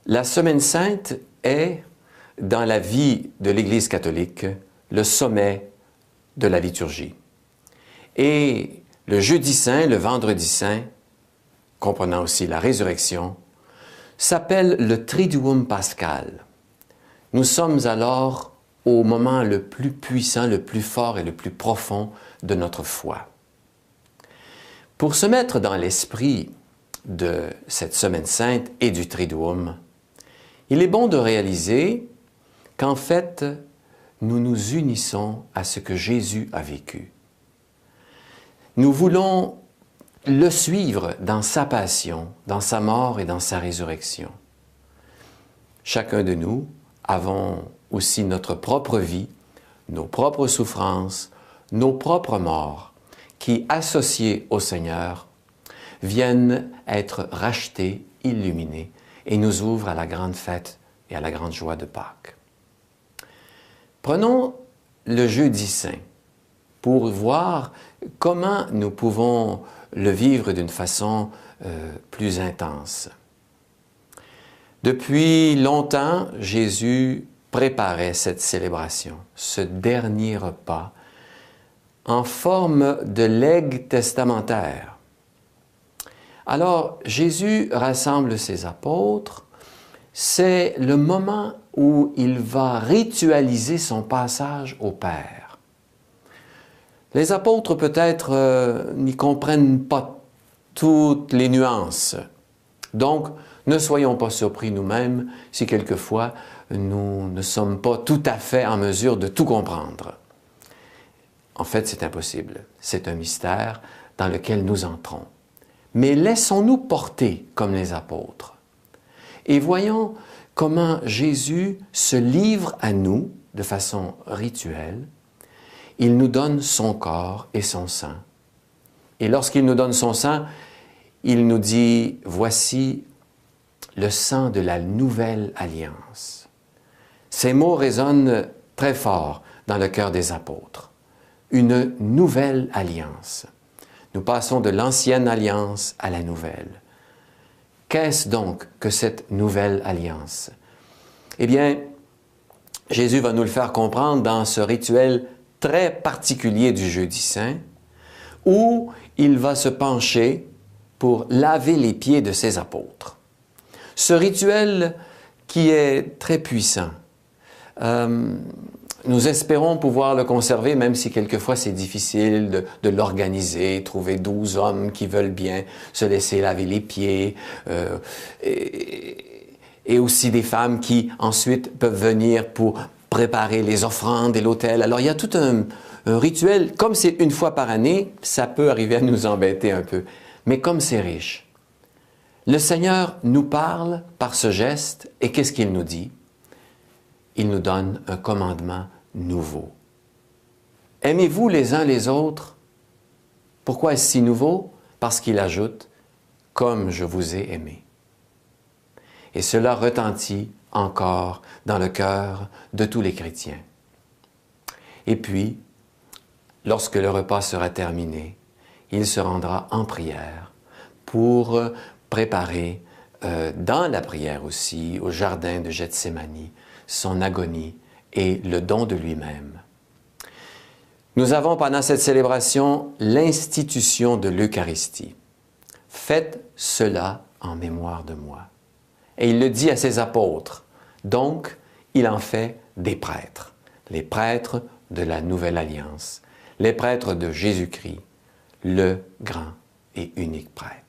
La Semaine sainte est, dans la vie de l'Église catholique, le sommet de la liturgie. Et le jeudi saint, le vendredi saint, comprenant aussi la résurrection, s'appelle le Triduum pascal. Nous sommes alors au moment le plus puissant, le plus fort et le plus profond de notre foi. Pour se mettre dans l'esprit de cette Semaine sainte et du Triduum, il est bon de réaliser qu'en fait, nous nous unissons à ce que Jésus a vécu. Nous voulons le suivre dans sa passion, dans sa mort et dans sa résurrection. Chacun de nous avons aussi notre propre vie, nos propres souffrances, nos propres morts, qui, associés au Seigneur, viennent être rachetés, illuminés, et nous ouvrent à la grande fête et à la grande joie de Pâques. Prenons le jeudi saint pour voir comment nous pouvons le vivre d'une façon plus intense. Depuis longtemps, Jésus préparait cette célébration, ce dernier repas, en forme de legs testamentaire. Alors, Jésus rassemble ses apôtres. C'est le moment où il va ritualiser son passage au Père. Les apôtres, peut-être, n'y comprennent pas toutes les nuances. Donc, ne soyons pas surpris nous-mêmes si quelquefois nous ne sommes pas tout à fait en mesure de tout comprendre. En fait, c'est impossible. C'est un mystère dans lequel nous entrons. Mais laissons-nous porter comme les apôtres. Et voyons comment Jésus se livre à nous de façon rituelle. Il nous donne son corps et son sang. Et lorsqu'il nous donne son sang, il nous dit, voici le sang de la nouvelle alliance. Ces mots résonnent très fort dans le cœur des apôtres. Une nouvelle alliance. Nous passons de l'ancienne alliance à la nouvelle. Qu'est-ce donc que cette nouvelle alliance? Eh bien, Jésus va nous le faire comprendre dans ce rituel très particulier du jeudi saint, où il va se pencher pour laver les pieds de ses apôtres. Ce rituel qui est très puissant, nous espérons pouvoir le conserver, même si quelquefois c'est difficile de l'organiser, trouver 12 hommes qui veulent bien se laisser laver les pieds, et aussi des femmes qui ensuite peuvent venir pour préparer les offrandes et l'autel. Alors il y a tout un rituel, comme c'est une fois par année, ça peut arriver à nous embêter un peu, mais comme c'est riche. Le Seigneur nous parle par ce geste, et qu'est-ce qu'il nous dit? Il nous donne un commandement nouveau. Aimez-vous les uns les autres. Pourquoi est-ce si nouveau? Parce qu'il ajoute « comme je vous ai aimé ». Et cela retentit encore dans le cœur de tous les chrétiens. Et puis, lorsque le repas sera terminé, il se rendra en prière pour préparer, dans la prière aussi, au jardin de Gethsémani, son agonie et le don de lui-même. Nous avons pendant cette célébration l'institution de l'Eucharistie. Faites cela en mémoire de moi. Et il le dit à ses apôtres. Donc, il en fait des prêtres, les prêtres de la Nouvelle Alliance, les prêtres de Jésus-Christ, le grand et unique prêtre.